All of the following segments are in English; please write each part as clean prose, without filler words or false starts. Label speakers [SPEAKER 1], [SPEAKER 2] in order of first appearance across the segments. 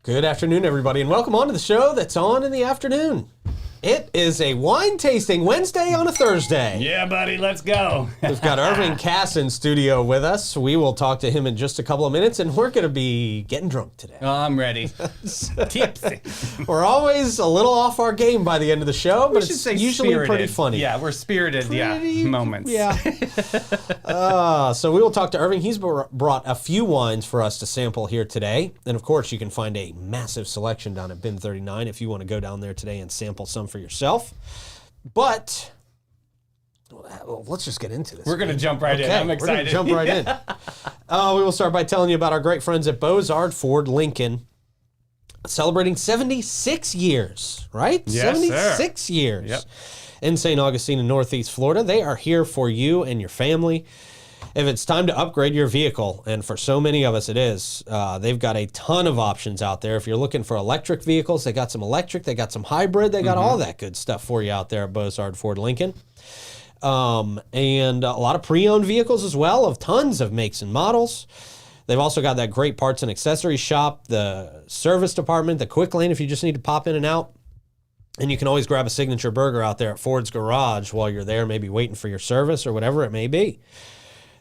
[SPEAKER 1] Good afternoon, everybody, and welcome on to the show that's on in the afternoon. It is a wine tasting Wednesday on a Thursday.
[SPEAKER 2] Yeah, buddy, let's go.
[SPEAKER 1] We've got Irving Kass in studio with us. We will talk to him in just a couple of minutes, and we're going to be getting drunk today.
[SPEAKER 2] Oh, I'm ready. Tipsy.
[SPEAKER 1] We're always a little off our game by the end of the show, but it's usually
[SPEAKER 2] spirited.
[SPEAKER 1] pretty funny.
[SPEAKER 2] Yeah, we're spirited, moments.
[SPEAKER 1] Yeah. So we will talk to Irving. He's brought a few wines for us to sample here today. And of course, you can find a massive selection down at Bin 39 if you want to go down there today and sample some for yourself. But let's just get into this.
[SPEAKER 2] We're going to jump right in. I'm excited.
[SPEAKER 1] We're going to jump right in. We will start by telling you about our great friends at Beaux-Arts Ford Lincoln, celebrating 76 years, right?
[SPEAKER 2] Yes,
[SPEAKER 1] 76
[SPEAKER 2] sir.
[SPEAKER 1] years.
[SPEAKER 2] Yep.
[SPEAKER 1] In St. Augustine in Northeast Florida. They are here for you and your family. If it's time to upgrade your vehicle, and for so many of us it is, they've got a ton of options out there. If you're looking for electric vehicles, they got some electric, they got some hybrid, they got all that good stuff for you out there at Beaux-Arts Ford Lincoln. And a lot of pre-owned vehicles as well, of tons of makes and models. They've also got that great parts and accessories shop, the service department, the quick lane if you just need to pop in and out. And you can always grab a signature burger out there at Ford's Garage while you're there, maybe waiting for your service or whatever it may be.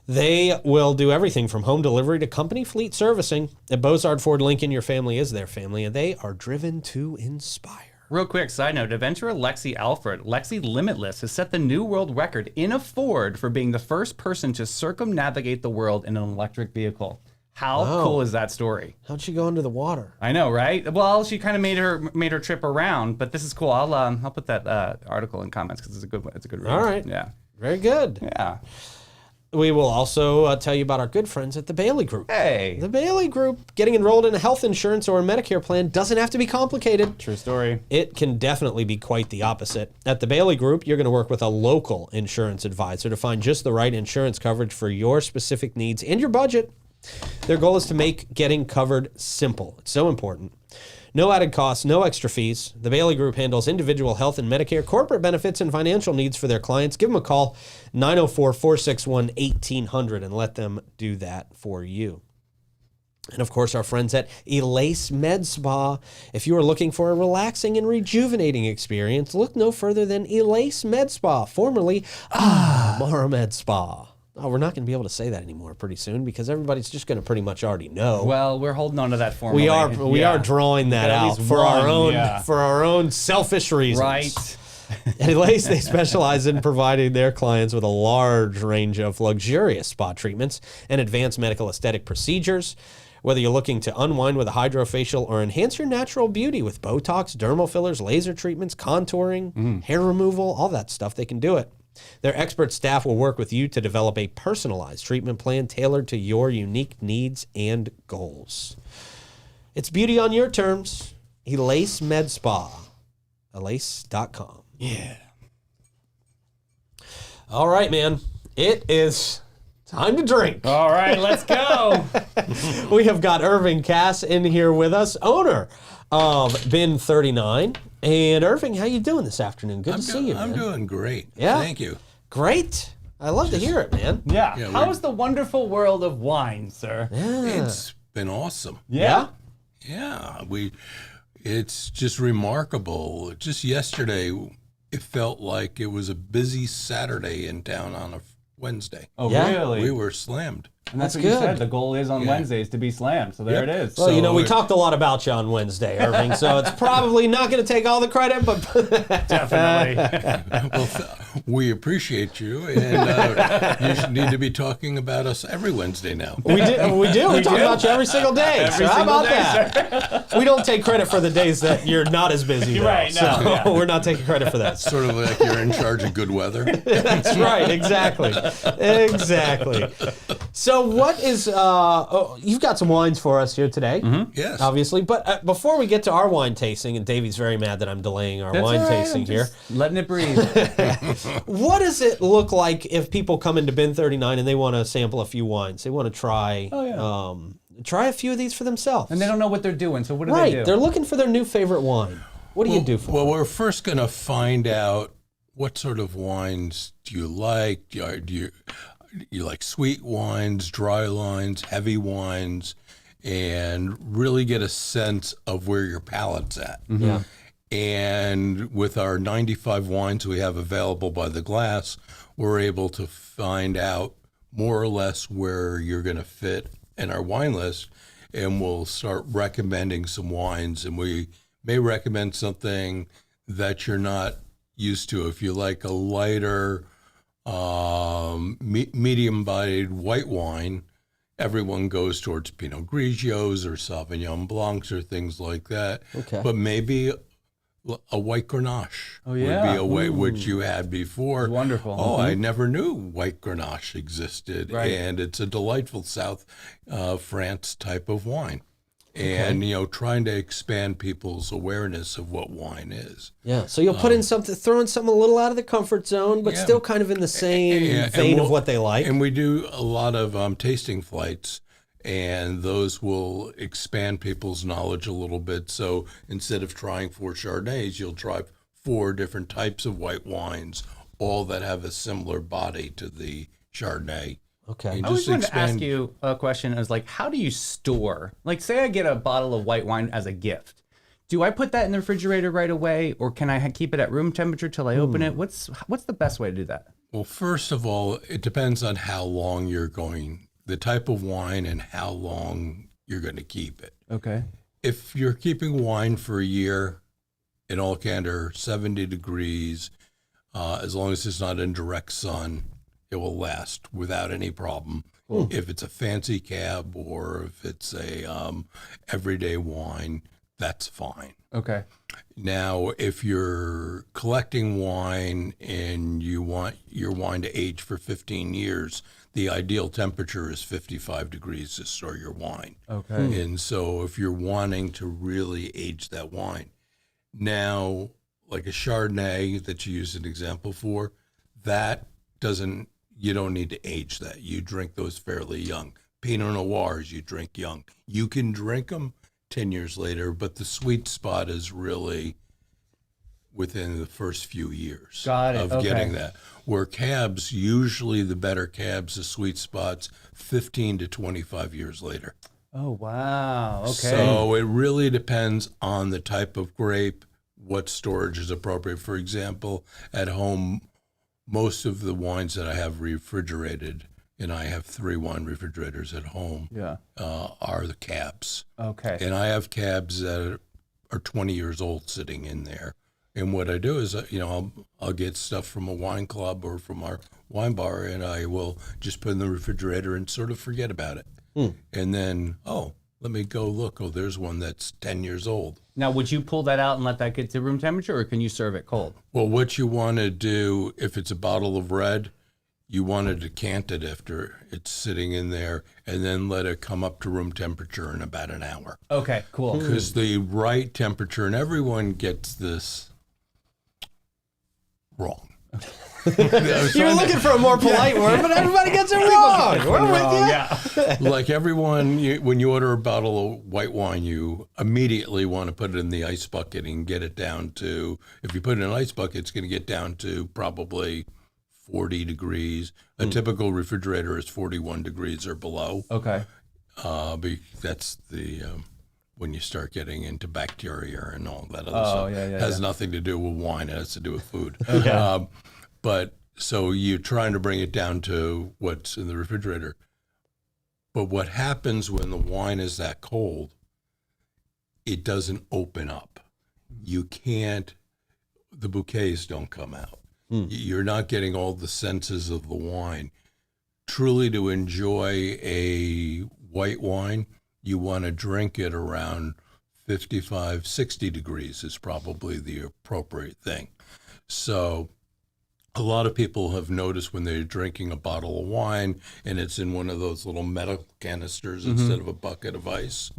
[SPEAKER 1] They will do everything from home delivery to company fleet servicing. At Beaux-Arts Ford Lincoln, your family is their family, and they are driven to inspire.
[SPEAKER 2] Real quick side note, adventurer Lexi Alfred, Lexi Limitless, has set the new world record in a Ford for being the first person to circumnavigate the world in an electric vehicle. How cool is that story?
[SPEAKER 1] How'd she go under the water?
[SPEAKER 2] I know, right? Well, she kind of made her trip around, but this is cool. I'll put that article in comments because it's a good one. It's a good read.
[SPEAKER 1] All right.
[SPEAKER 2] Yeah.
[SPEAKER 1] Very good.
[SPEAKER 2] Yeah.
[SPEAKER 1] We will also tell you about our good friends at the Bailey Group.
[SPEAKER 2] Hey.
[SPEAKER 1] The Bailey Group. Getting enrolled in a health insurance or a Medicare plan doesn't have to be complicated.
[SPEAKER 2] True story.
[SPEAKER 1] It can definitely be quite the opposite. At the Bailey Group, you're going to work with a local insurance advisor to find just the right insurance coverage for your specific needs and your budget. Their goal is to make getting covered simple. It's so important. No added costs, no extra fees. The Bailey Group handles individual health and Medicare, corporate benefits, and financial needs for their clients. Give them a call, 904-461-1800, and let them do that for you. And of course, our friends at Elace Med Spa. If you are looking for a relaxing and rejuvenating experience, look no further than Elace Med Spa, formerly Mara Med Spa. Oh, we're not going to be able to say that anymore pretty soon because everybody's just going to pretty much already know.
[SPEAKER 2] Well, we're holding on to that formally.
[SPEAKER 1] We are drawing that out for our own selfish reasons.
[SPEAKER 2] Right.
[SPEAKER 1] At Elace, they specialize in providing their clients with a large range of luxurious spa treatments and advanced medical aesthetic procedures. Whether you're looking to unwind with a hydrofacial or enhance your natural beauty with Botox, dermal fillers, laser treatments, contouring, hair removal, all that stuff, they can do it. Their expert staff will work with you to develop a personalized treatment plan tailored to your unique needs and goals. It's beauty on your terms. Elace Med Spa. Elace.com.
[SPEAKER 2] Yeah.
[SPEAKER 1] All right, man. It is time to drink.
[SPEAKER 2] All right, let's go.
[SPEAKER 1] We have got Irving Kass in here with us, owner of Bin 39. And Irving, how you doing this afternoon? Good to see you, man.
[SPEAKER 3] I'm doing great.
[SPEAKER 1] Yeah?
[SPEAKER 3] Thank you.
[SPEAKER 1] Great. I love to hear it, man.
[SPEAKER 2] Yeah.
[SPEAKER 3] Yeah,
[SPEAKER 2] How is the wonderful world of wine, sir?
[SPEAKER 1] Yeah.
[SPEAKER 3] It's been awesome.
[SPEAKER 1] Yeah?
[SPEAKER 3] Yeah, it's just remarkable. Just yesterday, it felt like it was a busy Saturday in town on a Wednesday.
[SPEAKER 2] Oh,
[SPEAKER 1] Yeah.
[SPEAKER 2] really?
[SPEAKER 3] We were slammed.
[SPEAKER 2] And that's what
[SPEAKER 1] good.
[SPEAKER 2] you said. The goal is on Wednesdays to be slammed. So there it is.
[SPEAKER 1] Well,
[SPEAKER 3] So
[SPEAKER 1] we talked a lot about you on Wednesday, Irving, so it's probably not going to take all the credit, but
[SPEAKER 2] Definitely.
[SPEAKER 3] Well, we appreciate you, and you should need to be talking about us every Wednesday now.
[SPEAKER 1] we do. We talk about you every single day.
[SPEAKER 2] Every
[SPEAKER 1] so how
[SPEAKER 2] single
[SPEAKER 1] about
[SPEAKER 2] day,
[SPEAKER 1] that? We don't take credit for the days that you're not as busy. Though,
[SPEAKER 2] Right, no,
[SPEAKER 1] so
[SPEAKER 2] yeah.
[SPEAKER 1] we're not taking credit for that.
[SPEAKER 3] Sort of like you're in charge of good weather.
[SPEAKER 1] That's right. Exactly. Exactly. So what is, you've got some wines for us here today,
[SPEAKER 3] Yes.
[SPEAKER 1] obviously. But before we get to our wine tasting, and Davey's very mad that I'm delaying our wine
[SPEAKER 2] All right,
[SPEAKER 1] tasting
[SPEAKER 2] I'm
[SPEAKER 1] here.
[SPEAKER 2] just letting it breathe.
[SPEAKER 1] What does it look like if people come into Bin 39 and they want to sample a few wines? They want to try try a few of these for themselves.
[SPEAKER 2] And they don't know what they're doing. So what do
[SPEAKER 1] right.
[SPEAKER 2] they do?
[SPEAKER 1] They're looking for their new favorite wine. What do you do for
[SPEAKER 3] Well,
[SPEAKER 1] them?
[SPEAKER 3] we're first going to find out what sort of wines do you like. Do you like sweet wines, dry wines, heavy wines, and really get a sense of where your palate's at.
[SPEAKER 1] Yeah.
[SPEAKER 3] And with our 95 wines we have available by the glass, we're able to find out more or less where you're going to fit in our wine list, and we'll start recommending some wines. And we may recommend something that you're not used to. If you like a lighter, medium-bodied white wine, everyone goes towards Pinot Grigios or Sauvignon Blancs or things like that.
[SPEAKER 1] Okay.
[SPEAKER 3] But maybe a white Grenache would be a way which you had before.
[SPEAKER 2] Wonderful.
[SPEAKER 3] Oh, I never knew white Grenache existed,
[SPEAKER 2] Right.
[SPEAKER 3] and it's a delightful South France type of wine. And trying to expand people's awareness of what wine is.
[SPEAKER 1] Yeah. So you'll put in something, throw in something a little out of the comfort zone, but still kind of in the same vein of what they like.
[SPEAKER 3] And we do a lot of tasting flights, and those will expand people's knowledge a little bit. So instead of trying 4 Chardonnays, you'll try 4 different types of white wines, all that have a similar body to the Chardonnay.
[SPEAKER 1] Okay.
[SPEAKER 3] And
[SPEAKER 2] I always
[SPEAKER 3] just
[SPEAKER 2] wanted to ask
[SPEAKER 3] expand-
[SPEAKER 2] you a question. I was like, how do you store? Like, say I get a bottle of white wine as a gift. Do I put that in the refrigerator right away, or can I keep it at room temperature till I open it? What's the best way to do that?
[SPEAKER 3] Well, first of all, it depends on how long you're going, the type of wine and how long you're going to keep it.
[SPEAKER 2] Okay.
[SPEAKER 3] If you're keeping wine for a year, in all candor, 70 degrees, as long as it's not in direct sun, it will last without any problem. If it's a fancy cab or if it's a everyday wine, that's fine.
[SPEAKER 2] Okay.
[SPEAKER 3] Now, if you're collecting wine and you want your wine to age for 15 years, the ideal temperature is 55 degrees to store your wine.
[SPEAKER 2] Okay.
[SPEAKER 3] And so if you're wanting to really age that wine, now, like a Chardonnay that you used an example for, you don't need to age that. You drink those fairly young. Pinot Noirs, you drink young. You can drink them 10 years later, but the sweet spot is really within the first few years
[SPEAKER 2] Got it.
[SPEAKER 3] of
[SPEAKER 2] Okay.
[SPEAKER 3] getting that. Where cabs, usually the better cabs, the sweet spots, 15 to 25 years later.
[SPEAKER 2] Oh, wow. Okay.
[SPEAKER 3] So it really depends on the type of grape, what storage is appropriate. For example, at home, most of the wines that I have refrigerated, and I have 3 wine refrigerators at home, are the cabs.
[SPEAKER 2] Okay.
[SPEAKER 3] And I have cabs that are 20 years old sitting in there. And what I do is, I'll get stuff from a wine club or from our wine bar, and I will just put it in the refrigerator and sort of forget about it. And then, let me go look. Oh, there's one that's 10 years old.
[SPEAKER 2] Now, would you pull that out and let that get to room temperature, or can you serve it cold?
[SPEAKER 3] Well, what you want to do, if it's a bottle of red, you want to decant it after it's sitting in there and then let it come up to room temperature in about an hour.
[SPEAKER 2] Okay, cool.
[SPEAKER 3] Because the right temperature, and everyone gets this wrong.
[SPEAKER 1] You were looking for a more polite word, but everybody gets it wrong. We're with you.
[SPEAKER 2] Yeah.
[SPEAKER 3] Like everyone, when you order a bottle of white wine, you immediately want to put it in the ice bucket and get it down to, if you put it in an ice bucket, it's going to get down to probably 40 degrees. A typical refrigerator is 41 degrees or below.
[SPEAKER 2] Okay.
[SPEAKER 3] That's the when you start getting into bacteria and all that other
[SPEAKER 2] Oh,
[SPEAKER 3] stuff.
[SPEAKER 2] yeah,
[SPEAKER 3] It has nothing to do with wine. It has to do with food.
[SPEAKER 2] Okay.
[SPEAKER 3] But so you're trying to bring it down to what's in the refrigerator. But what happens when the wine is that cold, it doesn't open up. You can't, the bouquets don't come out. You're not getting all the senses of the wine. Truly, to enjoy a white wine, you want to drink it around 55, 60 degrees is probably the appropriate thing. So a lot of people have noticed when they're drinking a bottle of wine and it's in one of those little metal canisters instead of a bucket of ice,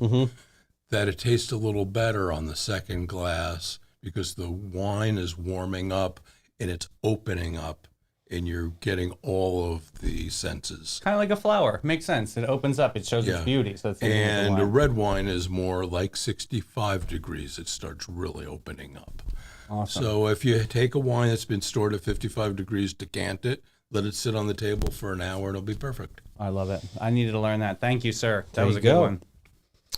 [SPEAKER 3] that it tastes a little better on the second glass because the wine is warming up and it's opening up and you're getting all of the senses.
[SPEAKER 2] Kind of like a flower. Makes sense. It opens up. It shows its beauty. So it's
[SPEAKER 3] and a red wine is more like 65 degrees. It starts really opening up.
[SPEAKER 2] Awesome.
[SPEAKER 3] So if you take a wine that's been stored at 55 degrees, decant it, let it sit on the table for an hour, and it'll be perfect.
[SPEAKER 2] I love it. I needed to learn that. Thank you, sir. That
[SPEAKER 1] There
[SPEAKER 2] was
[SPEAKER 1] you
[SPEAKER 2] a good
[SPEAKER 1] go.
[SPEAKER 2] one.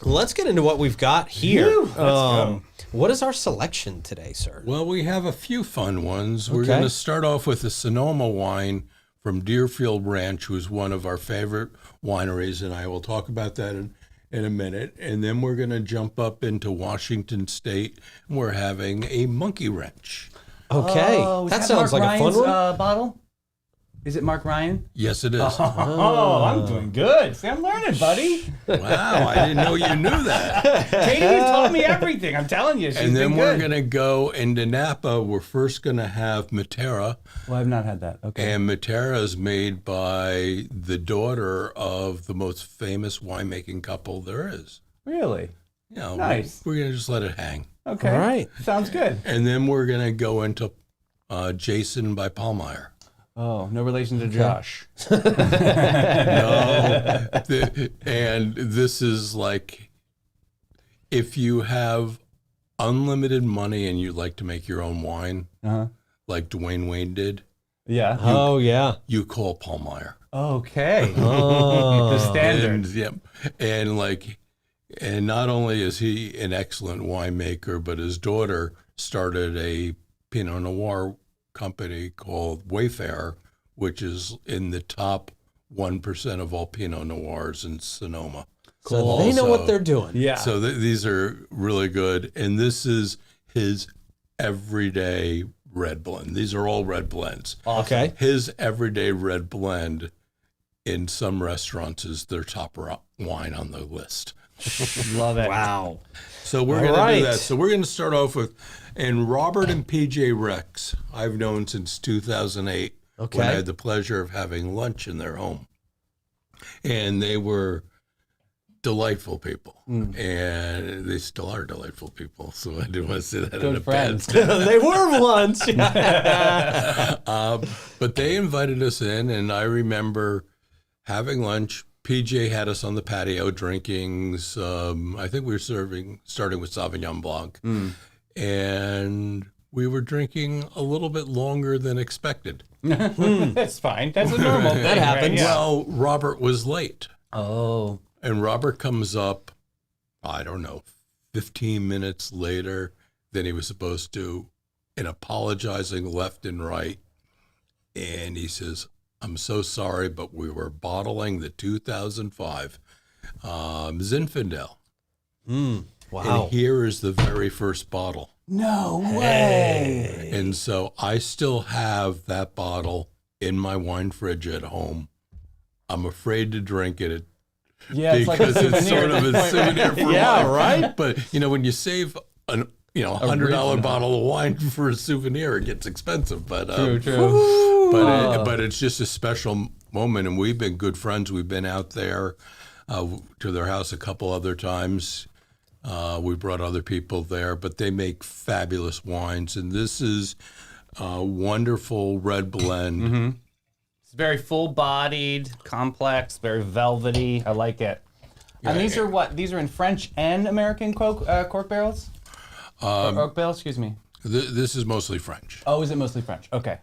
[SPEAKER 1] Let's get into what we've got here.
[SPEAKER 2] Let's go.
[SPEAKER 1] What is our selection today, sir?
[SPEAKER 3] Well, we have a few fun ones. We're
[SPEAKER 1] Okay.
[SPEAKER 3] going to start off with a Sonoma wine from Deerfield Ranch, who's one of our favorite wineries, and I will talk about that in a minute. And then we're going to jump up into Washington State, and we're having a Monkey Wrench.
[SPEAKER 1] Okay.
[SPEAKER 2] Oh, is
[SPEAKER 1] that sounds
[SPEAKER 2] Mark
[SPEAKER 1] like
[SPEAKER 2] Ryan's,
[SPEAKER 1] a fun one.
[SPEAKER 2] Bottle? Is it Mark Ryan?
[SPEAKER 3] Yes, it is.
[SPEAKER 2] Oh, I'm doing good. See, I'm learning, buddy.
[SPEAKER 3] Wow, I didn't know you knew that.
[SPEAKER 2] Katie taught me everything. I'm telling you, she's
[SPEAKER 3] And then
[SPEAKER 2] been
[SPEAKER 3] we're
[SPEAKER 2] good.
[SPEAKER 3] going to go into Napa. We're first going to have Matera.
[SPEAKER 2] Well, I've not had that. Okay.
[SPEAKER 3] And Matera is made by the daughter of the most famous winemaking couple there is.
[SPEAKER 2] Really?
[SPEAKER 3] You know,
[SPEAKER 2] Nice.
[SPEAKER 3] We're going to just let it hang.
[SPEAKER 2] Okay.
[SPEAKER 1] All right.
[SPEAKER 2] Sounds good.
[SPEAKER 3] And then we're going to go into Jason by Pallmeyer.
[SPEAKER 2] Oh, no relation to Josh.
[SPEAKER 3] No. And this is like, if you have unlimited money and you like to make your own wine, like Dwayne Wayne did,
[SPEAKER 2] Yeah.
[SPEAKER 1] Oh, yeah.
[SPEAKER 3] you call Pallmeyer.
[SPEAKER 2] Okay.
[SPEAKER 1] Oh.
[SPEAKER 2] The standard.
[SPEAKER 3] And, yep. And not only is he an excellent winemaker, but his daughter started a Pinot Noir company called Wayfarer, which is in the top 1% of all Pinot Noirs in Sonoma.
[SPEAKER 1] So they know what they're doing.
[SPEAKER 2] Yeah.
[SPEAKER 3] So these are really good. And this is his everyday red blend. These are all red blends.
[SPEAKER 1] Okay.
[SPEAKER 3] His everyday red blend in some restaurants is their top wine on the list.
[SPEAKER 2] Love it.
[SPEAKER 1] Wow.
[SPEAKER 3] So we're
[SPEAKER 1] All
[SPEAKER 3] going to
[SPEAKER 1] right.
[SPEAKER 3] do that. So we're going to start off with, and Robert and PJ Rex, I've known since 2008
[SPEAKER 1] Okay.
[SPEAKER 3] when I had the pleasure of having lunch in their home. And they were delightful people. And they still are delightful people. So I didn't want to say that in a
[SPEAKER 2] Good friends.
[SPEAKER 1] They were once.
[SPEAKER 3] But they invited us in, and I remember having lunch. PJ had us on the patio drinking some, I think we were starting with Sauvignon Blanc. And we were drinking a little bit longer than expected.
[SPEAKER 2] That's fine. That's a normal thing.
[SPEAKER 1] That happens.
[SPEAKER 2] Right? Yeah.
[SPEAKER 3] Well, Robert was late.
[SPEAKER 2] Oh.
[SPEAKER 3] And Robert comes up, I don't know, 15 minutes later than he was supposed to, and apologizing left and right. And he says, I'm so sorry, but we were bottling the 2005 Zinfandel.
[SPEAKER 1] Wow.
[SPEAKER 3] And here is the very first bottle.
[SPEAKER 2] No way.
[SPEAKER 3] And so I still have that bottle in my wine fridge at home. I'm afraid to drink it
[SPEAKER 2] Yeah, it's like a
[SPEAKER 3] because it's
[SPEAKER 2] souvenir
[SPEAKER 3] sort
[SPEAKER 2] at
[SPEAKER 3] of
[SPEAKER 2] this
[SPEAKER 3] a
[SPEAKER 2] point, right?
[SPEAKER 3] souvenir for
[SPEAKER 1] Yeah,
[SPEAKER 3] life.
[SPEAKER 1] right?
[SPEAKER 3] But, you know, when you save $100
[SPEAKER 2] Original.
[SPEAKER 3] bottle of wine for a souvenir, it gets expensive. But
[SPEAKER 2] True.
[SPEAKER 3] but it's just a special moment, and we've been good friends. We've been out there to their house a couple other times. We brought other people there, but they make fabulous wines, and this is a wonderful red blend.
[SPEAKER 2] It's very full-bodied, complex, very velvety. I like it. And these are what? These are in French and American cork barrels? Or oak barrels, excuse me.
[SPEAKER 3] This is mostly French.
[SPEAKER 2] Oh, is it mostly French? Okay.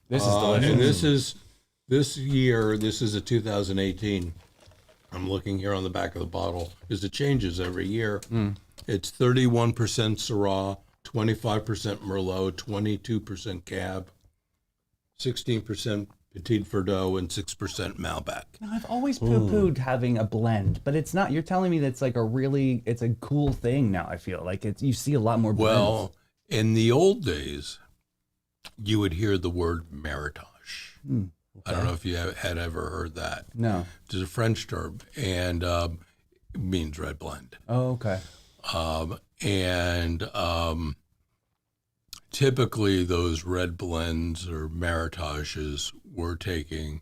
[SPEAKER 2] This is delicious.
[SPEAKER 3] And this is a 2018. I'm looking here on the back of the bottle because it changes every year. It's 31% Syrah, 25% Merlot, 22% Cab, 16% Petit Verdot, and 6% Malbec.
[SPEAKER 2] Now, I've always poo-pooed having a blend, but it's not. You're telling me that's like it's a cool thing now. I feel like you see a lot more blends.
[SPEAKER 3] Well, in the old days, you would hear the word Meritage. I don't know if you had ever heard that.
[SPEAKER 2] No.
[SPEAKER 3] It's a French term, and it means red blend.
[SPEAKER 2] Oh, okay.
[SPEAKER 3] Typically those red blends or Meritages were taking,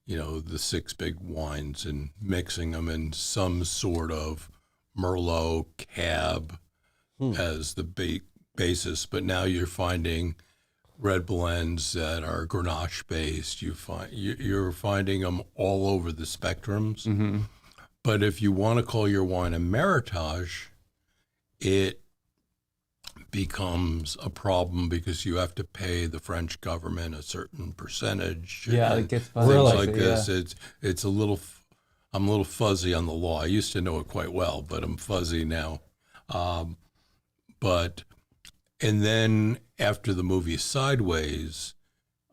[SPEAKER 3] the 6 big wines and mixing them in some sort of Merlot cab as the basis. But now you're finding red blends that are Grenache based. You're finding them all over the spectrums.
[SPEAKER 2] Mm-hmm.
[SPEAKER 3] But if you want to call your wine a Meritage, it becomes a problem because you have to pay the French government a certain percentage.
[SPEAKER 2] Yeah,
[SPEAKER 3] and
[SPEAKER 2] it gets
[SPEAKER 3] things
[SPEAKER 2] fuzzy.
[SPEAKER 3] like this. It's I'm a little fuzzy on the law. I used to know it quite well, but I'm fuzzy now. And then after the movie Sideways,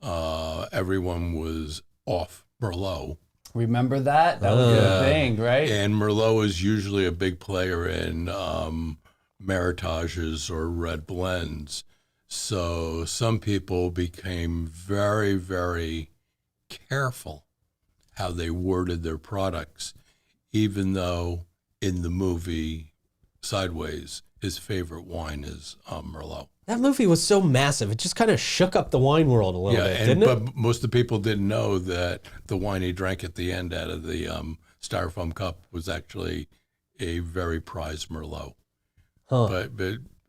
[SPEAKER 3] everyone was off Merlot.
[SPEAKER 2] Remember that? That was a thing, right?
[SPEAKER 3] And Merlot is usually a big player in Meritages or red blends. So some people became very, very careful how they worded their products, even though in the movie Sideways, his favorite wine is Merlot.
[SPEAKER 1] That movie was so massive. It just kind of shook up the wine world a little bit, didn't it?
[SPEAKER 3] But most of the people didn't know that the wine he drank at the end out of the styrofoam cup was actually a very prized Merlot. But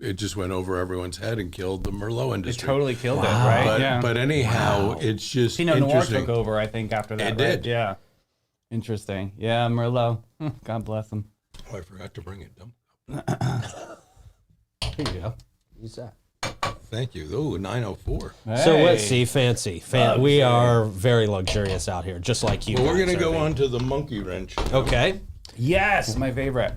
[SPEAKER 3] it just went over everyone's head and killed the Merlot
[SPEAKER 2] It
[SPEAKER 3] industry.
[SPEAKER 2] totally killed it, right?
[SPEAKER 3] But anyhow, it's just
[SPEAKER 2] Pinot Noir
[SPEAKER 3] interesting.
[SPEAKER 2] took over, I think, after that.
[SPEAKER 3] It
[SPEAKER 2] right?
[SPEAKER 3] did.
[SPEAKER 2] Yeah. Interesting. Yeah, Merlot. God bless him.
[SPEAKER 3] Oh, I forgot to bring it.
[SPEAKER 1] Here you go. Use that.
[SPEAKER 3] Thank you. Oh, 904.
[SPEAKER 1] So let's
[SPEAKER 2] Hey.
[SPEAKER 1] see, fancy. We are very luxurious out here, just like you.
[SPEAKER 3] Well, we're
[SPEAKER 1] guys
[SPEAKER 3] going to
[SPEAKER 1] are
[SPEAKER 3] go
[SPEAKER 1] being.
[SPEAKER 3] on to the monkey wrench.
[SPEAKER 1] Okay.
[SPEAKER 2] Yes, my favorite.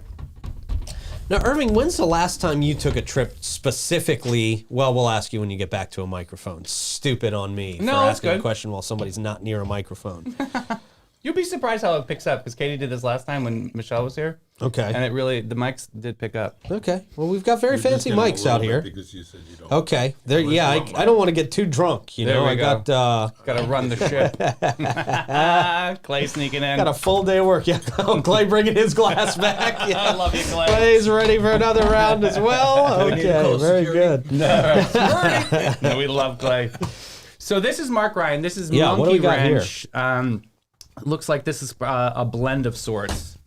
[SPEAKER 1] Now, Irving, when's the last time you took a trip specifically? Well, we'll ask you when you get back to a microphone. Stupid on me for
[SPEAKER 2] No, it's
[SPEAKER 1] asking a
[SPEAKER 2] good.
[SPEAKER 1] question while somebody's not near a microphone.
[SPEAKER 2] You'll be surprised how it picks up, because Katie did this last time when Michelle was here.
[SPEAKER 1] Okay.
[SPEAKER 2] And the mics did pick up.
[SPEAKER 1] Okay. Well, we've got very
[SPEAKER 3] You're just
[SPEAKER 1] fancy
[SPEAKER 3] getting a
[SPEAKER 1] mics
[SPEAKER 3] little
[SPEAKER 1] out
[SPEAKER 3] bit
[SPEAKER 1] here.
[SPEAKER 3] Because you said you don't.
[SPEAKER 1] Okay. There.
[SPEAKER 3] Unless
[SPEAKER 1] Yeah.
[SPEAKER 3] you want
[SPEAKER 1] I don't want to get too drunk. You
[SPEAKER 2] There
[SPEAKER 1] know.
[SPEAKER 2] we
[SPEAKER 1] I
[SPEAKER 2] go.
[SPEAKER 1] got
[SPEAKER 2] Got to run the ship. Clay sneaking in.
[SPEAKER 1] got a full day of work. Yeah. Clay bringing his glass back. Yeah.
[SPEAKER 2] I love you, Clay.
[SPEAKER 1] Clay's ready for another round as well.
[SPEAKER 3] Gotta get
[SPEAKER 1] Okay.
[SPEAKER 3] close,
[SPEAKER 1] Very
[SPEAKER 3] Jerry.
[SPEAKER 1] good.
[SPEAKER 2] No, we love Clay. So this is Mark Ryan. This is
[SPEAKER 1] Yeah, what do
[SPEAKER 2] Monkey
[SPEAKER 1] we got here?
[SPEAKER 2] Ranch. Looks like this is a blend of sorts.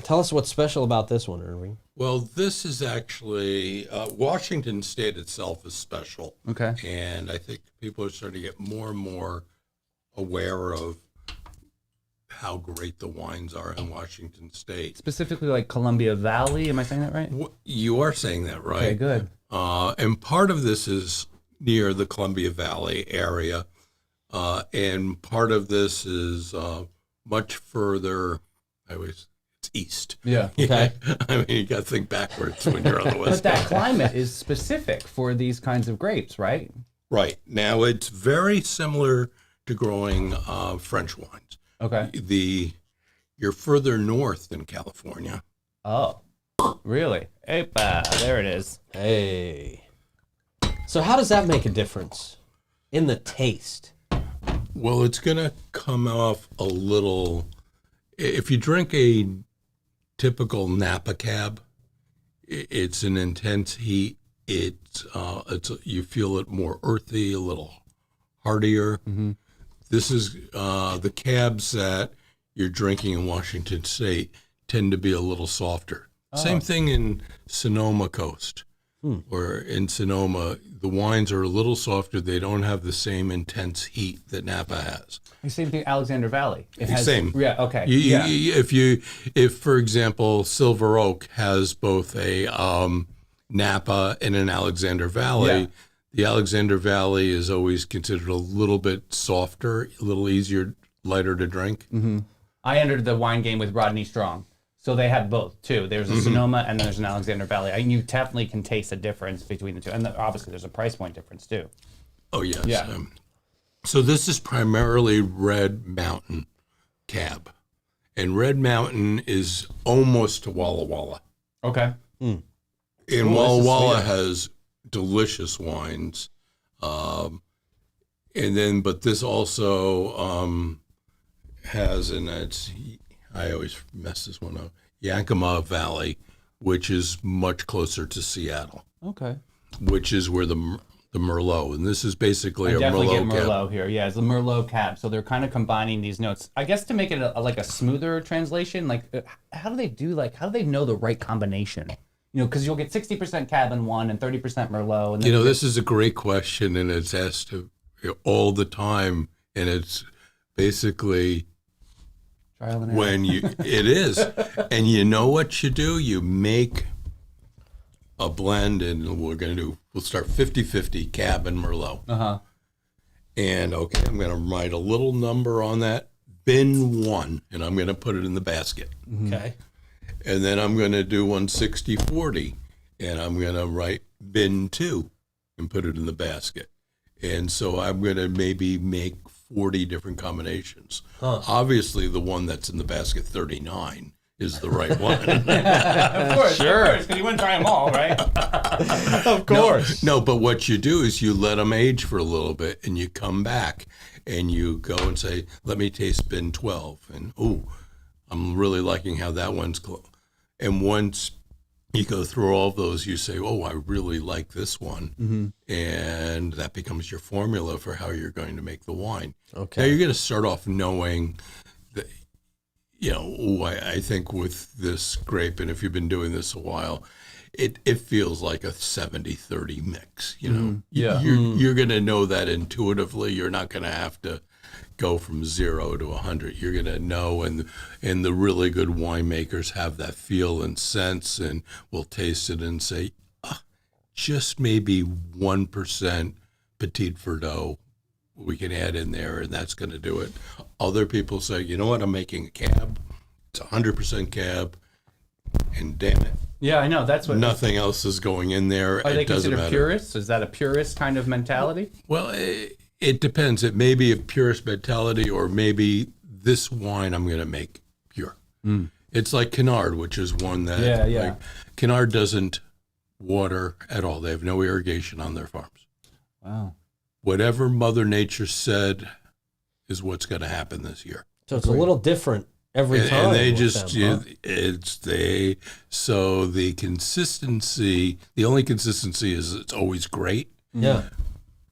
[SPEAKER 1] Tell us what's special about this one, Irving.
[SPEAKER 3] Well, this is actually Washington State itself is special.
[SPEAKER 2] Okay.
[SPEAKER 3] And I think people are starting to get more and more aware of how great the wines are in Washington State.
[SPEAKER 2] Specifically like Columbia Valley. Am I saying that right?
[SPEAKER 3] You are saying that right.
[SPEAKER 2] Okay, good.
[SPEAKER 3] And part of this is near the Columbia Valley area. And part of this is much further, it's east.
[SPEAKER 2] Yeah.
[SPEAKER 1] Okay.
[SPEAKER 3] I mean, you got to think backwards when you're on the
[SPEAKER 2] But
[SPEAKER 3] west
[SPEAKER 2] that
[SPEAKER 3] coast.
[SPEAKER 2] climate is specific for these kinds of grapes, right?
[SPEAKER 3] Right. Now, it's very similar to growing French wines.
[SPEAKER 2] Okay.
[SPEAKER 3] You're further north than California.
[SPEAKER 2] Oh, really? Epa, there it is.
[SPEAKER 1] Hey. So how does that make a difference in the taste?
[SPEAKER 3] Well, it's going to come off a little. If you drink a typical Napa cab, it's an intense heat. It's you feel it more earthy, a little heartier.
[SPEAKER 2] Mm-hmm.
[SPEAKER 3] This is the cabs that you're drinking in Washington State tend to be a little softer. Same thing in Sonoma Coast, where in Sonoma the wines are a little softer. They don't have the same intense heat that Napa has.
[SPEAKER 2] The same thing, Alexander Valley. It has,
[SPEAKER 3] Same.
[SPEAKER 2] Yeah. Okay.
[SPEAKER 3] If for example Silver Oak has both a Napa and an Alexander Valley,
[SPEAKER 2] Yeah.
[SPEAKER 3] the Alexander Valley is always considered a little bit softer, a little easier, lighter to drink.
[SPEAKER 2] Mm-hmm. I entered the wine game with Rodney Strong, so they had both too. There's a Sonoma and there's an Alexander Valley. You definitely can taste a difference between the two, and obviously there's a price point difference too.
[SPEAKER 3] Oh yes.
[SPEAKER 2] Yeah.
[SPEAKER 3] So this is primarily Red Mountain Cab. And Red Mountain is almost to Walla Walla.
[SPEAKER 2] Okay.
[SPEAKER 3] And
[SPEAKER 1] Ooh,
[SPEAKER 3] Walla
[SPEAKER 1] this is
[SPEAKER 3] Walla
[SPEAKER 1] sweet.
[SPEAKER 3] has delicious wines. But this also has, and it's, I always mess this one up, Yakima Valley, which is much closer to Seattle,
[SPEAKER 2] Okay.
[SPEAKER 3] which is where the Merlot, and this is basically
[SPEAKER 2] I
[SPEAKER 3] a
[SPEAKER 2] definitely get
[SPEAKER 3] Merlot cab.
[SPEAKER 2] Merlot here. Yeah, it's the Merlot cab. So they're kind of combining these notes. I guess to make it like a smoother translation, like how do they know the right combination? You know, because you'll get 60% cab in one and 30% Merlot. And then
[SPEAKER 3] You know, this is a great question, and it's asked all the time, and it's basically
[SPEAKER 2] trial and error.
[SPEAKER 3] when it is, and you know what you do? You make a blend, and we'll start 50-50 cab and Merlot.
[SPEAKER 2] Uh-huh.
[SPEAKER 3] And okay, I'm going to write a little number on that, bin 1, and I'm going to put it in the basket.
[SPEAKER 1] Okay.
[SPEAKER 3] And then I'm going to do 160-40, and I'm going to write bin 2 and put it in the basket. And so I'm going to maybe make 40 different combinations. Obviously, the one that's in the basket, 39, is the right one.
[SPEAKER 2] Of course, because you wouldn't try them all, right?
[SPEAKER 1] Of course.
[SPEAKER 3] No, but what you do is you let them age for a little bit, and you come back, and you go and say, let me taste bin 12. And, I'm really liking how that one's close. And once you go through all of those, you say, I really like this one.
[SPEAKER 1] Mm-hmm.
[SPEAKER 3] And that becomes your formula for how you're going to make the wine.
[SPEAKER 1] Okay.
[SPEAKER 3] Now, you're going to start off knowing that, I think with this grape, and if you've been doing this a while, it feels like a 70-30 mix.
[SPEAKER 2] Yeah.
[SPEAKER 3] You're going to know that intuitively. You're not going to have to go from 0 to 100. You're going to know, and the really good winemakers have that feel and sense, and will taste it and say, just maybe 1% Petit Verdot we can add in there, and that's going to do it. Other people say, you know what, I'm making a cab. It's 100% cab, and damn it,
[SPEAKER 2] Yeah, I know. That's what.
[SPEAKER 3] nothing else is going in there.
[SPEAKER 2] Are they
[SPEAKER 3] It doesn't
[SPEAKER 2] considered
[SPEAKER 3] matter.
[SPEAKER 2] purists? Is that a purist kind of mentality?
[SPEAKER 3] Well, it depends. It may be a purist mentality, or maybe this wine I'm going to make pure. It's like Canard, which is one that like, Canard doesn't water at all. They have no irrigation on their farms.
[SPEAKER 2] Wow.
[SPEAKER 3] Whatever Mother Nature said is what's going to happen this year.
[SPEAKER 1] So it's a little different every time.
[SPEAKER 3] And they
[SPEAKER 1] with
[SPEAKER 3] just,
[SPEAKER 1] them, huh?
[SPEAKER 3] so the consistency, the only consistency is it's always great,
[SPEAKER 1] Yeah.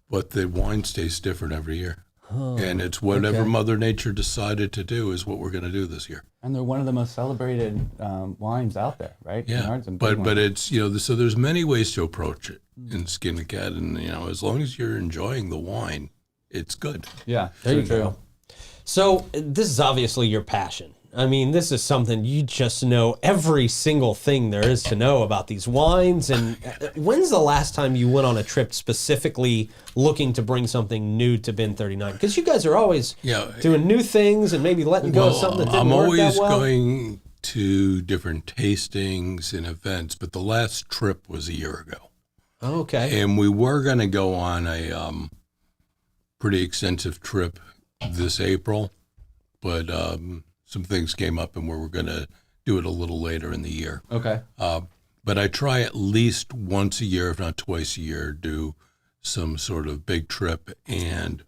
[SPEAKER 3] but the wines taste different every year. And it's whatever
[SPEAKER 1] okay.
[SPEAKER 3] Mother Nature decided to do is what we're going to do this year.
[SPEAKER 2] And they're one of the most celebrated wines out there, right?
[SPEAKER 3] Yeah,
[SPEAKER 2] Canard's a big
[SPEAKER 3] but
[SPEAKER 2] one.
[SPEAKER 3] it's, so there's many ways to approach it in Skin the Cat, and as long as you're enjoying the wine, it's good.
[SPEAKER 2] Yeah,
[SPEAKER 1] There you go. So this is obviously your passion. I mean, this is something you just know every single thing there is to know about these wines. And when's the last time you went on a trip specifically looking to bring something new to Bin 39? Because you guys are always doing new things and maybe letting go of something that didn't
[SPEAKER 3] I'm
[SPEAKER 1] work
[SPEAKER 3] always
[SPEAKER 1] that well.
[SPEAKER 3] going to different tastings and events, but the last trip was a year ago.
[SPEAKER 1] Okay.
[SPEAKER 3] And we were going to go on a pretty extensive trip this April, but some things came up and we were going to do it a little later in the year.
[SPEAKER 2] Okay.
[SPEAKER 3] But I try at least once a year, if not twice a year, do some sort of big trip. And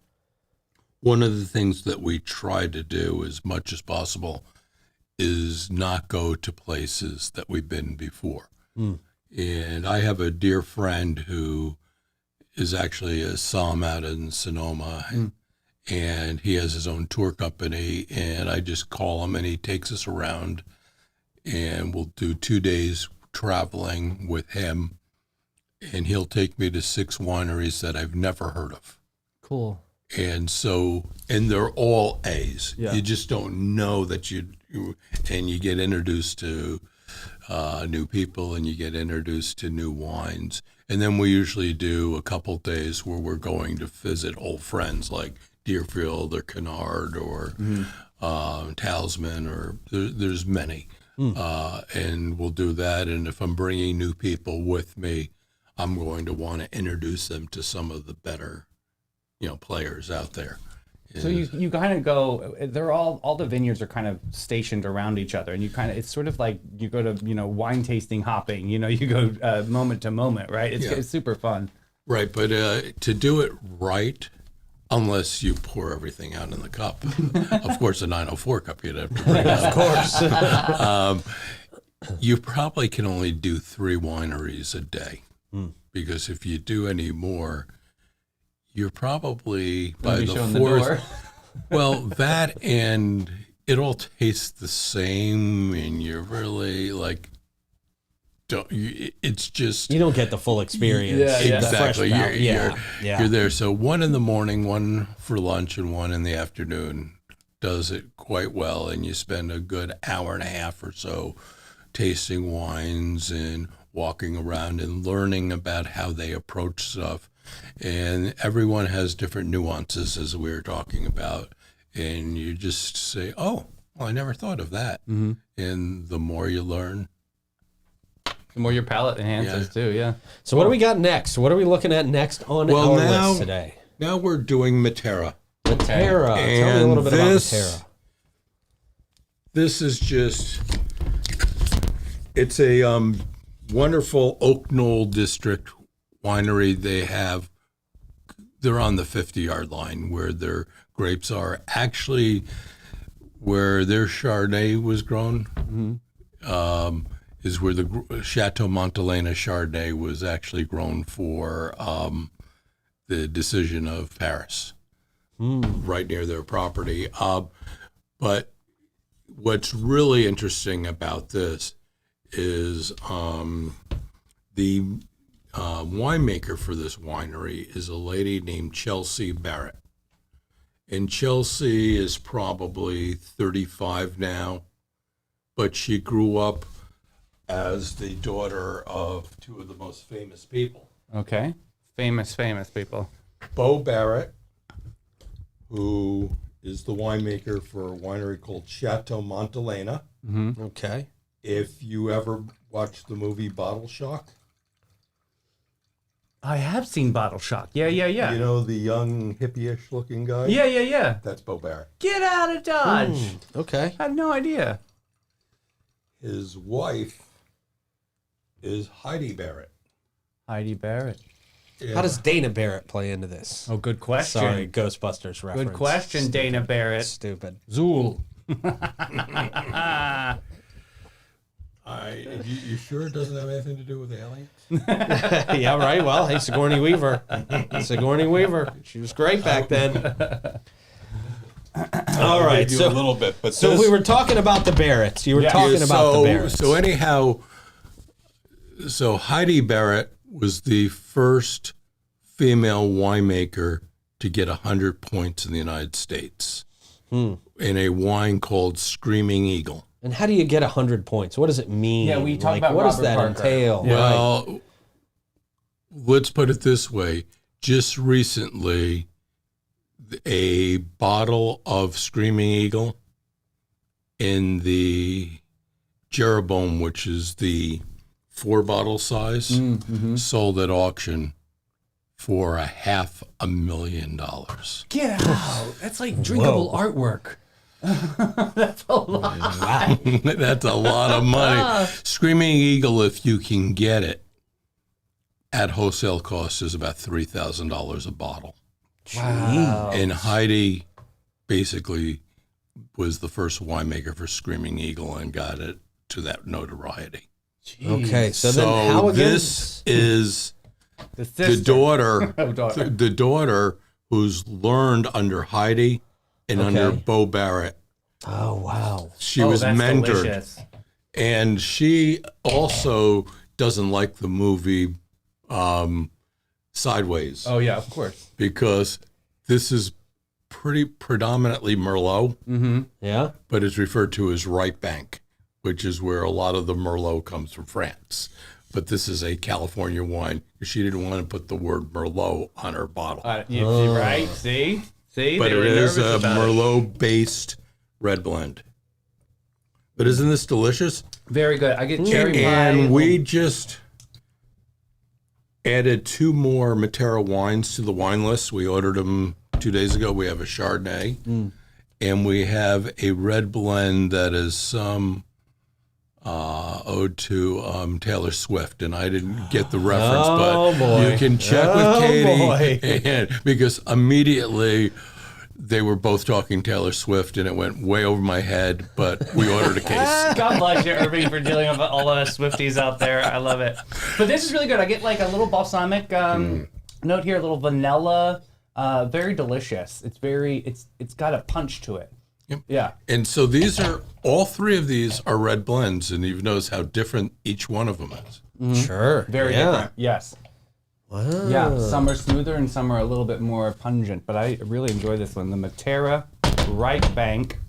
[SPEAKER 3] one of the things that we try to do as much as possible is not go to places that we've been before. And I have a dear friend who is actually a somm out in Sonoma, and he has his own tour company, and I just call him and he takes us around, and we'll do 2 days traveling with him, and he'll take me to 6 wineries that I've never heard of.
[SPEAKER 1] Cool.
[SPEAKER 3] And so, and they're all A's.
[SPEAKER 1] Yeah.
[SPEAKER 3] You just don't know that and you get introduced to new people, and you get introduced to new wines. And then we usually do a couple days where we're going to visit old friends like Deerfield or Canard or Talisman, or there's many. And we'll do that. And if I'm bringing new people with me, I'm going to want to introduce them to some of the better players out there.
[SPEAKER 2] So you kind of go. They're all the vineyards are kind of stationed around each other, and it's sort of like you go to wine tasting hopping. You go moment to moment, right? It's super fun.
[SPEAKER 3] Right, but to do it right, unless you pour everything out in the cup, of course, a 904 cup you'd have to bring out.
[SPEAKER 1] Of course.
[SPEAKER 3] You probably can only do 3 wineries a day, because if you do any more, you're probably by the 4th. Well, that and it all tastes the same, and you're really like, it's just
[SPEAKER 1] You don't get the full experience.
[SPEAKER 2] Yeah,
[SPEAKER 3] exactly.
[SPEAKER 1] The fresh palate.
[SPEAKER 3] You're there. So 1 in the morning, 1 for lunch, and 1 in the afternoon does it quite well, and you spend a good hour and a half or so tasting wines and walking around and learning about how they approach stuff. And everyone has different nuances, as we were talking about. And you just say, oh, well, I never thought of that. Mm-hmm. And the more you learn,
[SPEAKER 2] the more your palate enhances too, yeah.
[SPEAKER 1] So what do we got next? What are we looking at next on our list today?
[SPEAKER 3] Now we're doing Matera.
[SPEAKER 1] Matera.
[SPEAKER 3] And
[SPEAKER 1] tell me a little bit about Matera.
[SPEAKER 3] This is just, it's a wonderful Oak Knoll District winery. They're on the 50-yard line where their grapes are. Actually, where their Chardonnay was grown is where the Chateau Montelena Chardonnay was actually grown for the decision of Paris, right near their property. But what's really interesting about this is the winemaker for this winery is a lady named Chelsea Barrett. And Chelsea is probably 35 now, but she grew up as the daughter of 2 of the most famous people.
[SPEAKER 2] Okay. Famous people.
[SPEAKER 3] Bo Barrett, who is the winemaker for a winery called Chateau Montelena.
[SPEAKER 2] Mm-hmm.
[SPEAKER 1] Okay.
[SPEAKER 3] If you ever watched the movie Bottle Shock,
[SPEAKER 2] I have seen Bottle Shock. Yeah.
[SPEAKER 3] you know the young hippie-ish looking guy?
[SPEAKER 2] Yeah.
[SPEAKER 3] That's Bo Barrett.
[SPEAKER 2] Get out of Dodge.
[SPEAKER 1] Okay.
[SPEAKER 2] I had no idea.
[SPEAKER 3] His wife is Heidi Barrett.
[SPEAKER 2] Heidi Barrett.
[SPEAKER 3] Yeah.
[SPEAKER 1] How does Dana Barrett play into this?
[SPEAKER 2] Oh, good question.
[SPEAKER 1] Sorry, Ghostbusters reference.
[SPEAKER 2] Good question, Dana Barrett.
[SPEAKER 1] Stupid.
[SPEAKER 2] Zool.
[SPEAKER 3] You sure it doesn't have anything to do with aliens?
[SPEAKER 1] Yeah, right. Well, hey, Sigourney Weaver. Sigourney Weaver. She was great back then. All right.
[SPEAKER 3] So a little bit, but
[SPEAKER 1] so we were talking about the Barretts. You were talking about the Barretts.
[SPEAKER 3] So anyhow, Heidi Barrett was the first female winemaker to get 100 points in the United States in a wine called Screaming Eagle.
[SPEAKER 1] And how do you get 100 points? What does it mean?
[SPEAKER 2] Yeah, we talked about
[SPEAKER 1] what does
[SPEAKER 2] Robert
[SPEAKER 1] that
[SPEAKER 2] Parker.
[SPEAKER 1] entail?
[SPEAKER 2] Yeah.
[SPEAKER 3] Well, let's put it this way. Just recently, a bottle of Screaming Eagle in the Jeroboam, which is the 4-bottle size, sold at auction for $500,000.
[SPEAKER 2] Get out. That's like drinkable artwork. That's a lot.
[SPEAKER 1] Wow.
[SPEAKER 3] That's a lot of money. Screaming Eagle, if you can get it, at wholesale cost is about $3,000 a bottle.
[SPEAKER 2] Wow.
[SPEAKER 3] And Heidi basically was the first winemaker for Screaming Eagle and got it to that notoriety.
[SPEAKER 2] Jeez.
[SPEAKER 1] Okay, so then how again?
[SPEAKER 3] This is
[SPEAKER 2] The
[SPEAKER 3] the daughter,
[SPEAKER 2] daughter.
[SPEAKER 3] the daughter who's learned under Heidi and under Bo Barrett.
[SPEAKER 1] Oh, wow.
[SPEAKER 3] She was
[SPEAKER 2] that's
[SPEAKER 3] mentored.
[SPEAKER 2] delicious.
[SPEAKER 3] And she also doesn't like the movie Sideways
[SPEAKER 2] Oh, yeah, of course.
[SPEAKER 3] because this is pretty predominantly Merlot,
[SPEAKER 1] Yeah?
[SPEAKER 3] but it's referred to as right bank, which is where a lot of the Merlot comes from France. But this is a California wine. She didn't want to put the word Merlot on her bottle.
[SPEAKER 2] Right? See?
[SPEAKER 3] But
[SPEAKER 2] They were
[SPEAKER 3] it is
[SPEAKER 2] nervous
[SPEAKER 3] a
[SPEAKER 2] about it.
[SPEAKER 3] Merlot-based red blend. But isn't this delicious?
[SPEAKER 2] Very good. I get cherry pie.
[SPEAKER 3] And we just, added 2 more Matera wines to the wine list. We ordered them 2 days ago. We have a Chardonnay, and we have a red blend that is some ode to Taylor Swift, and I didn't get the reference, but you can check with Katie, and, because immediately they were both talking Taylor Swift, and it went way over my head, but we ordered a case.
[SPEAKER 2] God bless you, Irving, for dealing with all the Swifties out there. I love it. But this is really good. I get like a little balsamic note here, a little vanilla. Very delicious. It's got a punch to it.
[SPEAKER 3] Yep.
[SPEAKER 2] Yeah.
[SPEAKER 3] And so all 3 of these are red blends, and you've noticed how different each one of them is.
[SPEAKER 1] Sure.
[SPEAKER 2] Very different. Yes.
[SPEAKER 1] Wow.
[SPEAKER 2] Yeah. Some are smoother and some are a little bit more pungent, but I really enjoy this one. The Matera Right Bank.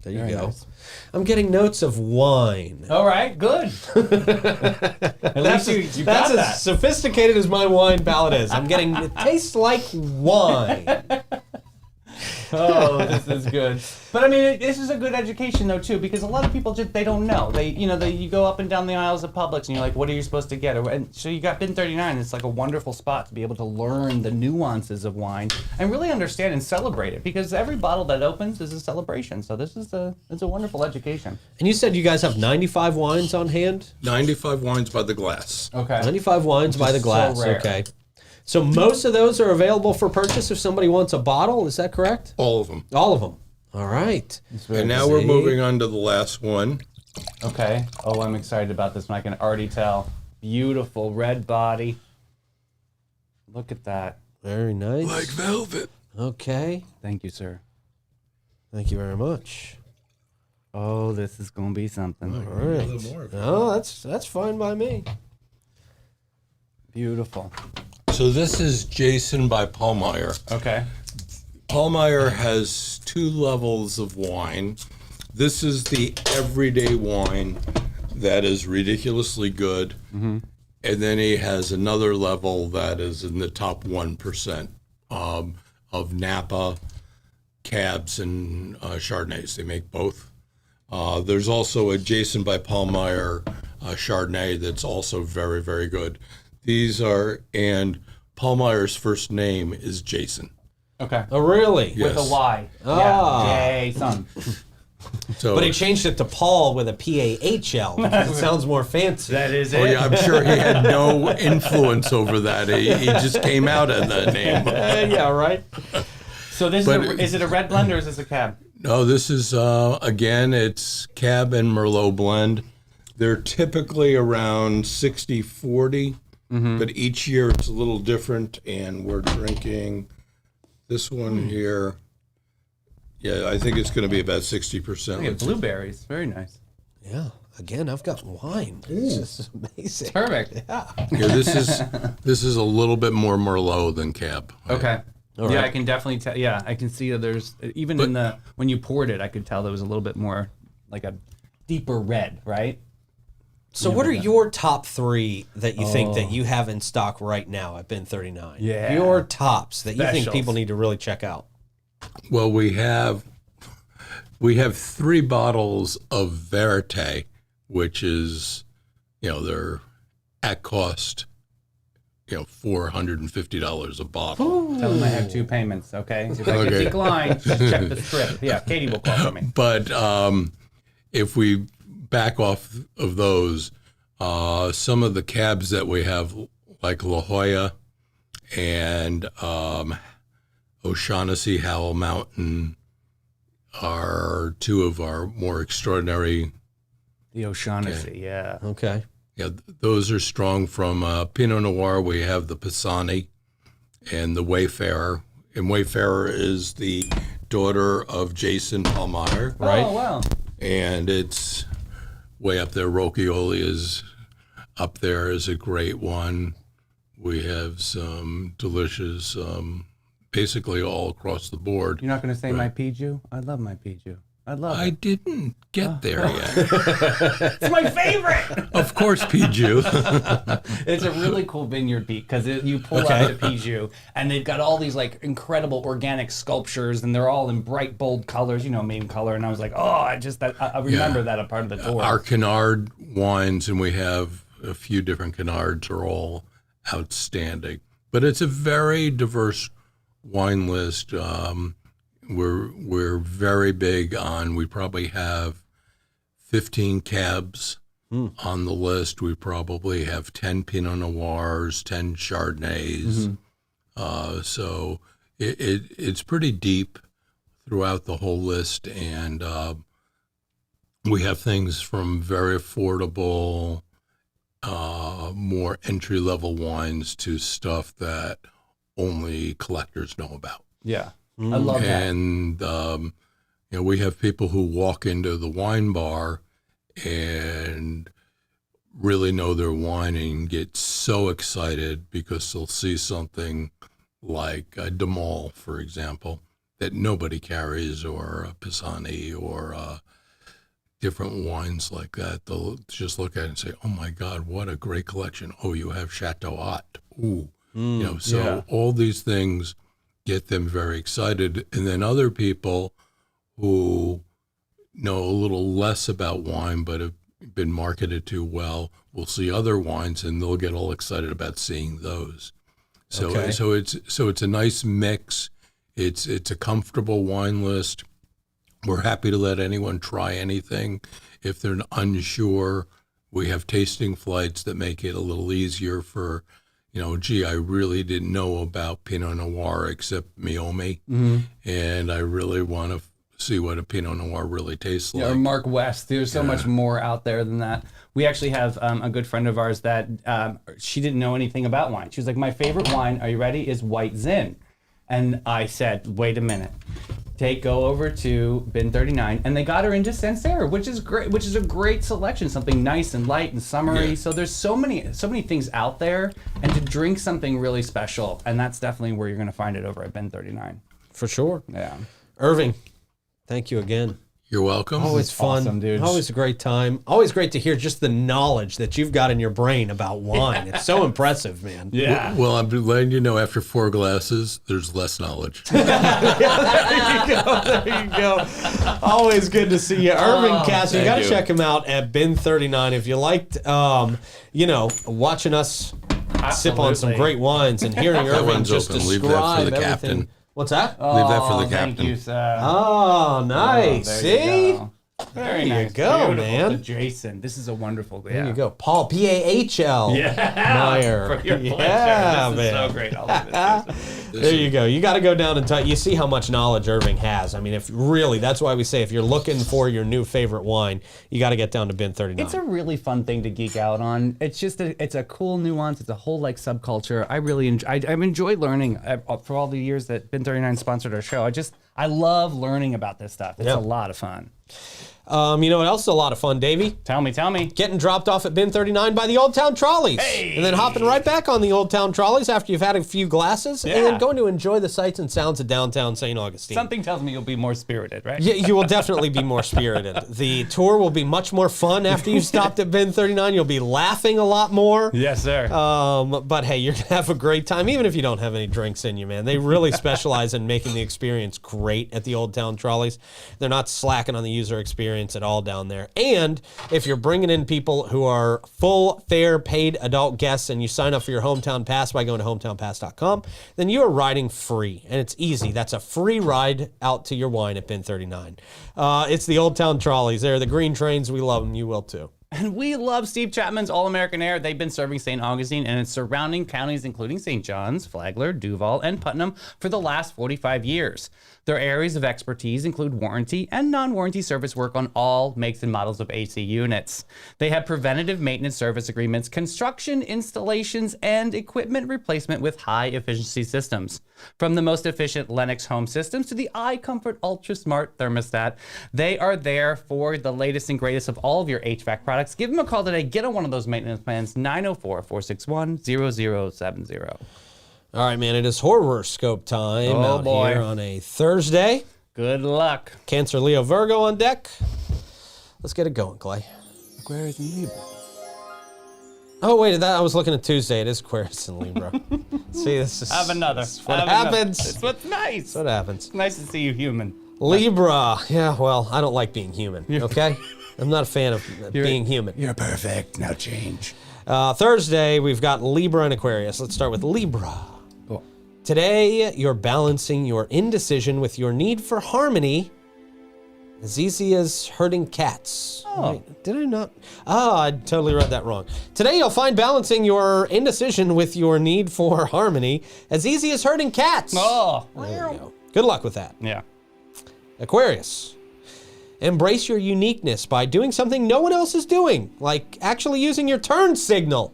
[SPEAKER 1] There you
[SPEAKER 2] Very
[SPEAKER 1] go.
[SPEAKER 2] nice.
[SPEAKER 1] I'm getting notes of wine.
[SPEAKER 2] All right. Good. At least you got
[SPEAKER 1] That's
[SPEAKER 2] that.
[SPEAKER 1] as sophisticated as my wine palate is. I'm getting, it tastes like wine.
[SPEAKER 2] Oh, this is good. But I mean, this is a good education though too, because a lot of people just they don't know. You go up and down the aisles of Publix, and you're like, what are you supposed to get? And so you got Bin 39. It's like a wonderful spot to be able to learn the nuances of wine and really understand and celebrate it, because every bottle that opens is a celebration. So this is it's a wonderful education.
[SPEAKER 1] And you said you guys have 95 wines on hand?
[SPEAKER 3] 95 wines by the glass.
[SPEAKER 2] Okay.
[SPEAKER 1] 95 wines by the
[SPEAKER 2] so
[SPEAKER 1] glass.
[SPEAKER 2] rare.
[SPEAKER 1] Okay. So most of those are available for purchase if somebody wants a bottle. Is that correct?
[SPEAKER 3] All of them.
[SPEAKER 1] All of them. All right.
[SPEAKER 3] And now we're moving on to the last one.
[SPEAKER 2] Okay. Oh, I'm excited about this one. I can already tell. Beautiful red body. Look at that.
[SPEAKER 1] Very nice.
[SPEAKER 3] Like velvet.
[SPEAKER 1] Okay.
[SPEAKER 2] Thank you, sir.
[SPEAKER 1] Thank you very much.
[SPEAKER 2] Oh, this is gonna be something.
[SPEAKER 1] All right. Oh, that's fine by me.
[SPEAKER 2] Beautiful.
[SPEAKER 3] So this is Jason by Paulmeyer.
[SPEAKER 2] Okay.
[SPEAKER 3] Paulmeyer has 2 levels of wine. This is the everyday wine that is ridiculously good. Mm-hmm. And then he has another level that is in the top 1% of Napa, Cabs, and Chardonnays. They make both. There's also a Jason by Paulmeyer Chardonnay that's also very, very good. And Paulmeyer's first name is Jason.
[SPEAKER 2] Okay.
[SPEAKER 1] Oh, really?
[SPEAKER 3] Yes.
[SPEAKER 2] With a Y.
[SPEAKER 1] Ah.
[SPEAKER 2] Yeah. Yay, son.
[SPEAKER 3] So,
[SPEAKER 1] But he changed it to Paul with a P-A-H-L because it sounds more fancy.
[SPEAKER 2] That is it.
[SPEAKER 3] oh yeah, I'm sure he had no influence over that. He just came out of that name.
[SPEAKER 1] Yeah, right?
[SPEAKER 2] So this is it a red blend or is this a cab?
[SPEAKER 3] No, this is, again, it's Cab and Merlot blend. They're typically around 60-40, but each year it's a little different, and we're drinking this one here. Yeah, I think it's going to be about 60%.
[SPEAKER 2] Look at blueberries. Very nice.
[SPEAKER 1] Yeah. Again, I've got wine. It's just amazing.
[SPEAKER 2] Perfect.
[SPEAKER 1] Yeah.
[SPEAKER 3] Yeah, this is a little bit more Merlot than Cab.
[SPEAKER 2] Okay.
[SPEAKER 1] All
[SPEAKER 2] Yeah,
[SPEAKER 1] right.
[SPEAKER 2] I can definitely tell. Yeah, I can see that there's even when you poured it, I could tell there was a little bit more like a deeper red, right?
[SPEAKER 1] So what are your top 3 that you think that you have in stock right now at Bin 39?
[SPEAKER 2] Yeah.
[SPEAKER 1] Your tops that you think
[SPEAKER 2] Specials.
[SPEAKER 1] people need to really check out.
[SPEAKER 3] Well, we have 3 bottles of Verite, which is, they're at cost, $450 a bottle.
[SPEAKER 2] Tell them I have 2 payments, okay? If I
[SPEAKER 3] Okay.
[SPEAKER 2] get declined, just check the script. Yeah, Katie will call for me.
[SPEAKER 3] But if we back off of those, some of the cabs that we have, like La Jolla and O'Shaughnessy Howell Mountain, are 2 of our more extraordinary.
[SPEAKER 2] The O'Shaughnessy, yeah.
[SPEAKER 1] Okay.
[SPEAKER 3] Yeah, those are strong. From Pinot Noir, we have the Pisani and the Wayfarer. And Wayfarer is the daughter of Jason Paulmeyer,
[SPEAKER 1] Right.
[SPEAKER 2] Oh, wow.
[SPEAKER 3] and it's way up there. Rocchioli is up there as a great one. We have some delicious, basically all across the board.
[SPEAKER 2] You're not going to say my Piju? I love my Piju. I love
[SPEAKER 3] I
[SPEAKER 2] it.
[SPEAKER 3] didn't get there yet.
[SPEAKER 2] It's my favorite!
[SPEAKER 3] Of course, Piju.
[SPEAKER 2] It's a really cool vineyard beat because you pull out the Piju and they've got all these like incredible organic sculptures and they're all in bright, bold colors, main color. And I was like, oh, I remember that a part of the tour.
[SPEAKER 3] Our Canard wines, and we have a few different Canards, are all outstanding. But it's a very diverse wine list. We're very big on. We probably have 15 cabs on the list. We probably have 10 Pinot Noirs, 10 Chardonnays. So it's pretty deep throughout the whole list, and we have things from very affordable, more entry-level wines to stuff that only collectors know about.
[SPEAKER 2] Yeah, I love that.
[SPEAKER 3] And we have people who walk into the wine bar and really know their wine and get so excited because they'll see something like a De Mal, for example, that nobody carries, or a Pisani, or different wines like that. They'll just look at it and say, "Oh my God, what a great collection! Oh, you have Chateau Haut." Ooh, all these things get them very excited, and then other people who know a little less about wine but have been marketed to well will see other wines and they'll get all excited about seeing those. So it's a nice mix. It's a comfortable wine list. We're happy to let anyone try anything. If they're unsure, we have tasting flights that make it a little easier for, I really didn't know about Pinot Noir except Meiomi, and I really want to see what a Pinot Noir really tastes like.
[SPEAKER 2] Or Mark West. There's so much more out there than that. We actually have a good friend of ours that she didn't know anything about wine. She was like, my favorite wine, are you ready, is White Zin. And I said, wait a minute. Go over to Bin 39, and they got her into Sancerre, which is great, which is a great selection, something nice and light and summery. Yeah. So there's so many things out there, and to drink something really special, and that's definitely where you're going to find it over at Bin 39.
[SPEAKER 1] For sure.
[SPEAKER 2] Yeah.
[SPEAKER 1] Irving, thank you again.
[SPEAKER 3] You're welcome.
[SPEAKER 1] Always fun,
[SPEAKER 2] awesome, dude.
[SPEAKER 1] Always a great time. Always great to hear just the knowledge that you've got in your brain about wine. It's so impressive, man.
[SPEAKER 2] Yeah.
[SPEAKER 3] Well, I'm letting you know, after 4 glasses, there's less knowledge.
[SPEAKER 1] There you go. Always good to see you. Irving Kass, you got to check him out at Bin 39. If you liked, watching us sip on some great wines and hearing Irving just
[SPEAKER 3] open.
[SPEAKER 1] describe
[SPEAKER 3] Leave that for the
[SPEAKER 1] everything.
[SPEAKER 3] captain.
[SPEAKER 1] What's that?
[SPEAKER 3] Leave that for the captain.
[SPEAKER 2] Thank you, sir.
[SPEAKER 1] Oh, nice. See?
[SPEAKER 2] Very
[SPEAKER 1] There you
[SPEAKER 2] nice.
[SPEAKER 1] go,
[SPEAKER 2] Beautiful.
[SPEAKER 1] man.
[SPEAKER 2] To Jason. This is a wonderful.
[SPEAKER 1] There you go. Paul, P-A-H-L. Meyer.
[SPEAKER 2] For your pleasure.
[SPEAKER 1] Yeah,
[SPEAKER 2] This
[SPEAKER 1] man.
[SPEAKER 2] is so great. I'll leave it, Jason.
[SPEAKER 1] There you go. You got to go down and you see how much knowledge Irving has. I mean, that's why we say if you're looking for your new favorite wine, you got to get down to Bin 39.
[SPEAKER 2] It's a really fun thing to geek out on. It's just it's a cool nuance. It's a whole subculture. I really I've enjoyed learning for all the years that Bin 39 sponsored our show. I love learning about this stuff. It's a lot of fun.
[SPEAKER 1] You know what else is a lot of fun, Davey?
[SPEAKER 2] Tell me.
[SPEAKER 1] Getting dropped off at Bin 39 by the Old Town Trolleys.
[SPEAKER 2] Hey!
[SPEAKER 1] And then hopping right back on the Old Town Trolleys after you've had a few glasses.
[SPEAKER 2] Yeah.
[SPEAKER 1] And then going to enjoy the sights and sounds of downtown St. Augustine.
[SPEAKER 2] Something tells me you'll be more spirited, right?
[SPEAKER 1] Yeah, you will definitely be more spirited. The tour will be much more fun after you've stopped at Bin 39. You'll be laughing a lot more.
[SPEAKER 2] Yes, sir.
[SPEAKER 1] But hey, you're going to have a great time, even if you don't have any drinks in you, man. They really specialize in making the experience great at the Old Town Trolleys. They're not slacking on the user experience at all down there. And if you're bringing in people who are full, fair, paid adult guests and you sign up for your Hometown Pass by going to hometownpass.com, then you are riding free. And it's easy. That's a free ride out to your wine at Bin 39. It's the Old Town Trolleys. They're the green trains. We love them. You will too.
[SPEAKER 2] And we love Steve Chapman's All-American Air. They've been serving St. Augustine and its surrounding counties, including St. John's, Flagler, Duval, and Putnam, for the last 45 years. Their areas of expertise include warranty and non-warranty service work on all makes and models of AC units. They have preventative maintenance service agreements, construction, installations, and equipment replacement with high-efficiency systems. From the most efficient Lennox home systems to the iComfort Ultra Smart thermostat, they are there for the latest and greatest of all of your HVAC products. Give them a call today. Get on one of those maintenance plans, 904-461-0070.
[SPEAKER 1] All right, man, it is horoscope time out here on a Thursday.
[SPEAKER 2] Good luck.
[SPEAKER 1] Cancer, Leo, Virgo on deck. Let's get it going, Clay.
[SPEAKER 2] Aquarius and Libra.
[SPEAKER 1] Oh, wait, I was looking at Tuesday. It is Aquarius and Libra. See, this is
[SPEAKER 2] Have another.
[SPEAKER 1] what happens.
[SPEAKER 2] It's what's nice.
[SPEAKER 1] That's what happens.
[SPEAKER 2] It's nice to see you human.
[SPEAKER 1] Libra. Yeah, well, I don't like being human, okay? I'm not a fan of being human.
[SPEAKER 2] You're perfect. Now change.
[SPEAKER 1] Thursday, we've got Libra and Aquarius. Let's start with Libra.
[SPEAKER 2] Cool.
[SPEAKER 1] Today, you're balancing your indecision with your need for harmony, as easy as herding cats.
[SPEAKER 2] Oh.
[SPEAKER 1] Wait, did I not? I totally read that wrong. Today, you'll find balancing your indecision with your need for harmony as easy as herding cats.
[SPEAKER 2] Oh.
[SPEAKER 1] There we go. Good luck with that.
[SPEAKER 2] Yeah.
[SPEAKER 1] Aquarius. Embrace your uniqueness by doing something no one else is doing, like actually using your turn signal.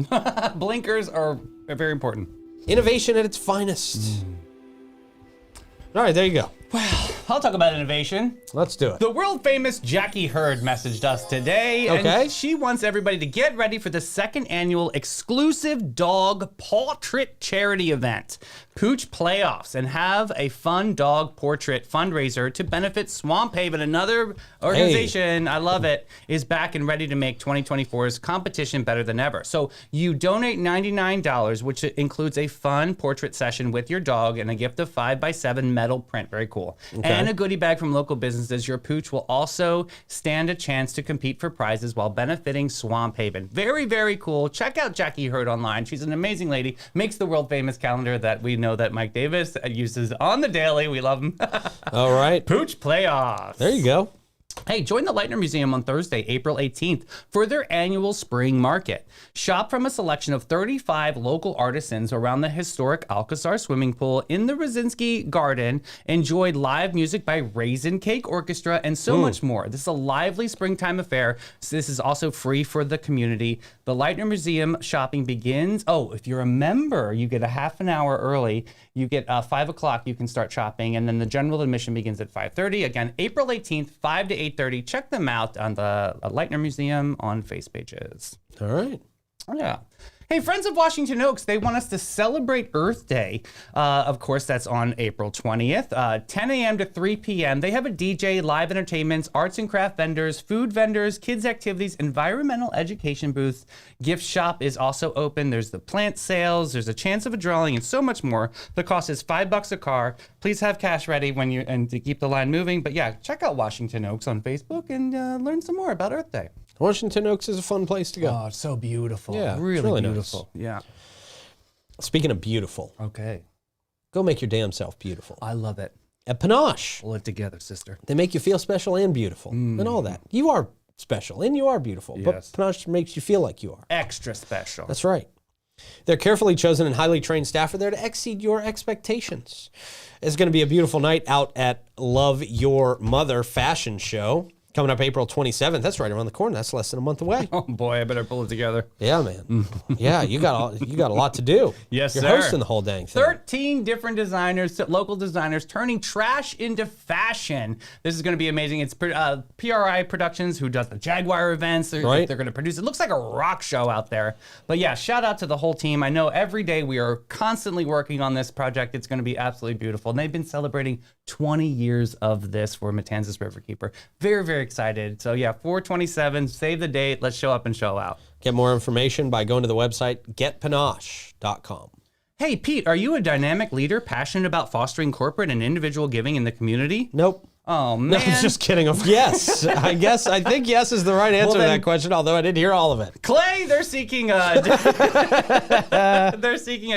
[SPEAKER 2] Blinkers are very important.
[SPEAKER 1] Innovation at its finest. All right, there you go.
[SPEAKER 2] I'll talk about innovation.
[SPEAKER 1] Let's do it.
[SPEAKER 2] The world famous Jackie Hurd messaged us today,
[SPEAKER 1] Okay.
[SPEAKER 2] and she wants everybody to get ready for the second annual exclusive dog portrait charity event, Pooch Playoffs, and have a fun dog portrait fundraiser to benefit Swamp Haven. Another organization, I love it, is back and ready to make 2024's competition better than ever. So you donate $99, which includes a fun portrait session with your dog and a gift of 5x7 metal print. Very cool. And a goodie bag from local businesses. Your Pooch will also stand a chance to compete for prizes while benefiting Swamp Haven. Very, very cool. Check out Jackie Hurd online. She's an amazing lady. Makes the world famous calendar that we know that Mike Davis uses on the daily. We love him.
[SPEAKER 1] All right.
[SPEAKER 2] Pooch Playoffs.
[SPEAKER 1] There you go.
[SPEAKER 2] Hey, join the Leitner Museum on Thursday, April 18th for their annual spring market. Shop from a selection of 35 local artisans around the historic Alcazar swimming pool in the Rosinski Garden. Enjoy live music by Raisin Cake Orchestra and so much more. This is a lively springtime affair. So this is also free for the community. The Leitner Museum shopping begins. Oh, if you're a member, you get a half an hour early. You get 5 o'clock, you can start shopping. And then the general admission begins at 5:30. Again, April 18th, 5 to 8:30. Check them out on the Leitner Museum on face pages.
[SPEAKER 1] All right.
[SPEAKER 2] Yeah. Hey, Friends of Washington Oaks, they want us to celebrate Earth Day. Of course, that's on April 20th, 10 a.m. to 3 p.m. They have a DJ, live entertainments, arts and craft vendors, food vendors, kids activities, environmental education booths. Gift shop is also open. There's the plant sales. There's a chance of a drawing and so much more. The cost is $5 a car. Please have cash ready and to keep the line moving. But yeah, check out Washington Oaks on Facebook and learn some more about Earth Day.
[SPEAKER 1] Washington Oaks is a fun place to go.
[SPEAKER 2] Oh, it's so beautiful.
[SPEAKER 1] Yeah, it's
[SPEAKER 2] really,
[SPEAKER 1] really
[SPEAKER 2] beautiful.
[SPEAKER 1] nice.
[SPEAKER 2] Yeah.
[SPEAKER 1] Speaking of beautiful,
[SPEAKER 2] Okay.
[SPEAKER 1] go make your damn self beautiful.
[SPEAKER 2] I love it.
[SPEAKER 1] At Panache,
[SPEAKER 2] Pull it together, sister.
[SPEAKER 1] they make you feel special and beautiful and all that. You are special and you are beautiful,
[SPEAKER 2] Yes.
[SPEAKER 1] but Panache makes you feel like you are.
[SPEAKER 2] Extra special.
[SPEAKER 1] That's right. Their carefully chosen and highly trained staff are there to exceed your expectations. It's going to be a beautiful night out at Love Your Mother Fashion Show. Coming up April 27th. That's right around the corner. That's less than a month away.
[SPEAKER 2] Oh boy, I better pull it together.
[SPEAKER 1] Yeah, man. Yeah, you got a lot to do.
[SPEAKER 2] Yes,
[SPEAKER 1] You're
[SPEAKER 2] sir.
[SPEAKER 1] hosting the whole dang thing.
[SPEAKER 2] 13 different designers, local designers, turning trash into fashion. This is going to be amazing. It's PRI Productions, who does the Jaguar events. They're
[SPEAKER 1] Right.
[SPEAKER 2] going to produce. It looks like a rock show out there. But yeah, shout out to the whole team. I know every day we are constantly working on this project. It's going to be absolutely beautiful. And they've been celebrating 20 years of this for Matanzas Riverkeeper. Very, very excited. So yeah, 4/27, save the date. Let's show up and show out.
[SPEAKER 1] Get more information by going to the website getpanache.com.
[SPEAKER 2] Hey, Pete, are you a dynamic leader passionate about fostering corporate and individual giving in the community?
[SPEAKER 1] Nope.
[SPEAKER 2] Oh,
[SPEAKER 1] No,
[SPEAKER 2] man.
[SPEAKER 1] I'm just kidding. Yes. I think yes is the right answer to
[SPEAKER 2] then-
[SPEAKER 1] that question, although I didn't hear all of it.
[SPEAKER 2] Clay, they're seeking a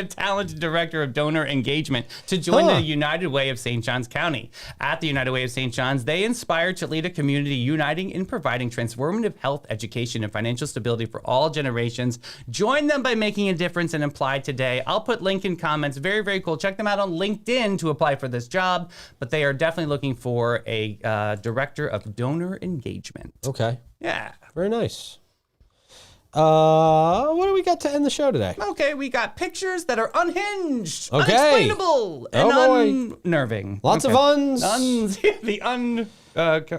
[SPEAKER 2] talented director of donor engagement to join the United Way of St. Johns County. At the United Way of St. Johns, they inspire to lead a community uniting in providing transformative health, education, and financial stability for all generations. Join them by making a difference and apply today. I'll put link in comments. Very, very cool. Check them out on LinkedIn to apply for this job, but they are definitely looking for a director of donor engagement.
[SPEAKER 1] Okay.
[SPEAKER 2] Yeah.
[SPEAKER 1] Very nice. What do we got to end the show today?
[SPEAKER 2] Okay, we got pictures that are unhinged,
[SPEAKER 1] Okay.
[SPEAKER 2] unexplainable, and
[SPEAKER 1] Oh, boy.
[SPEAKER 2] unnerving.
[SPEAKER 1] Lots of uns.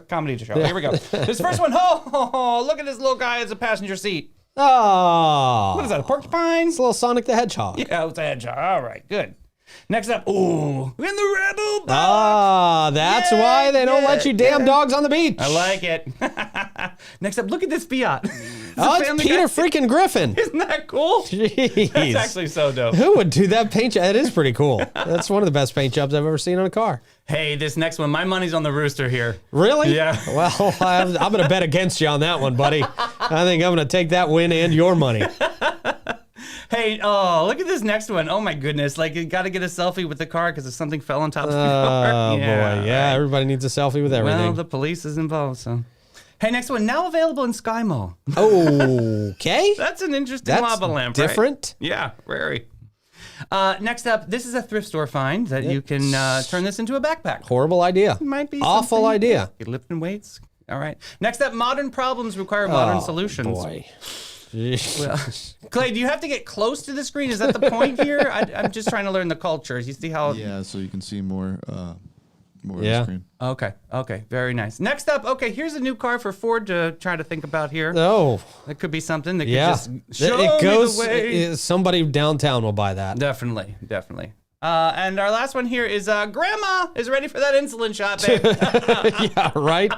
[SPEAKER 2] Comedy show. Here we go. This first one, look at this little guy as a passenger seat.
[SPEAKER 1] Oh.
[SPEAKER 2] What is that, a porcupine?
[SPEAKER 1] It's a little Sonic the Hedgehog.
[SPEAKER 2] Yeah, it's a hedgehog. All right, good. Next up, in the rebel box.
[SPEAKER 1] Ah, that's why they don't let you damn dogs on the beach.
[SPEAKER 2] I like it. Next up, look at this Fiat.
[SPEAKER 1] It's Peter freaking Griffin.
[SPEAKER 2] Isn't that cool?
[SPEAKER 1] Jeez.
[SPEAKER 2] That's actually so dope.
[SPEAKER 1] Who would do that paint job? That is pretty cool. That's one of the best paint jobs I've ever seen on a car.
[SPEAKER 2] Hey, this next one, my money's on the rooster here.
[SPEAKER 1] Really?
[SPEAKER 2] Yeah.
[SPEAKER 1] Well, I'm going to bet against you on that one, buddy. I think I'm going to take that win and your money.
[SPEAKER 2] Hey, oh, look at this next one. Oh my goodness. Like, you got to get a selfie with the car because something fell on top of the car.
[SPEAKER 1] Oh, boy. Yeah,
[SPEAKER 2] right.
[SPEAKER 1] everybody needs a selfie with everything.
[SPEAKER 2] Well, the police is involved, so. Hey, next one. Now available in Sky Mall.
[SPEAKER 1] Okay.
[SPEAKER 2] That's an interesting lava lamp,
[SPEAKER 1] different.
[SPEAKER 2] Right? Yeah, very. Next up, this is a thrift store find that you can turn this into a backpack.
[SPEAKER 1] Horrible idea.
[SPEAKER 2] Might be
[SPEAKER 1] Awful
[SPEAKER 2] something.
[SPEAKER 1] idea.
[SPEAKER 2] You're lifting weights. All right. Next up, modern problems require modern solutions.
[SPEAKER 1] Boy.
[SPEAKER 2] Well, Clay, do you have to get close to the screen? Is that the point here? I'm just trying to learn the culture. You see how?
[SPEAKER 4] Yeah, so you can see more of the
[SPEAKER 1] Yeah.
[SPEAKER 4] screen.
[SPEAKER 2] Okay, very nice. Next up, here's a new car for Ford to try to think about here.
[SPEAKER 1] Oh,
[SPEAKER 2] That could be something that could
[SPEAKER 1] yeah.
[SPEAKER 2] just show
[SPEAKER 1] It goes.
[SPEAKER 2] me the way.
[SPEAKER 1] Somebody downtown will buy that.
[SPEAKER 2] Definitely. And our last one here is Grandma is ready for that insulin shot, babe.
[SPEAKER 1] Yeah, right?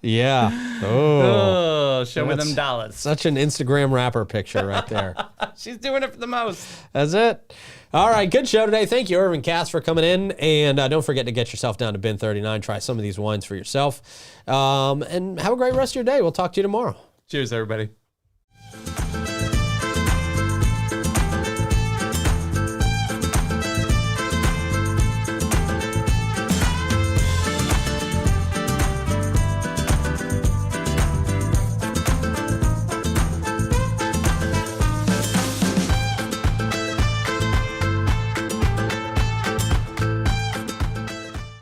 [SPEAKER 1] Yeah. Oh.
[SPEAKER 2] Oh, show me them dollars.
[SPEAKER 1] Such an Instagram rapper picture right there.
[SPEAKER 2] She's doing it for the most.
[SPEAKER 1] That's it. All right, good show today. Thank you, Irving Kass, for coming in. And don't forget to get yourself down to Bin 39. Try some of these wines for yourself. And have a great rest of your day. We'll talk to you tomorrow.
[SPEAKER 2] Cheers, everybody.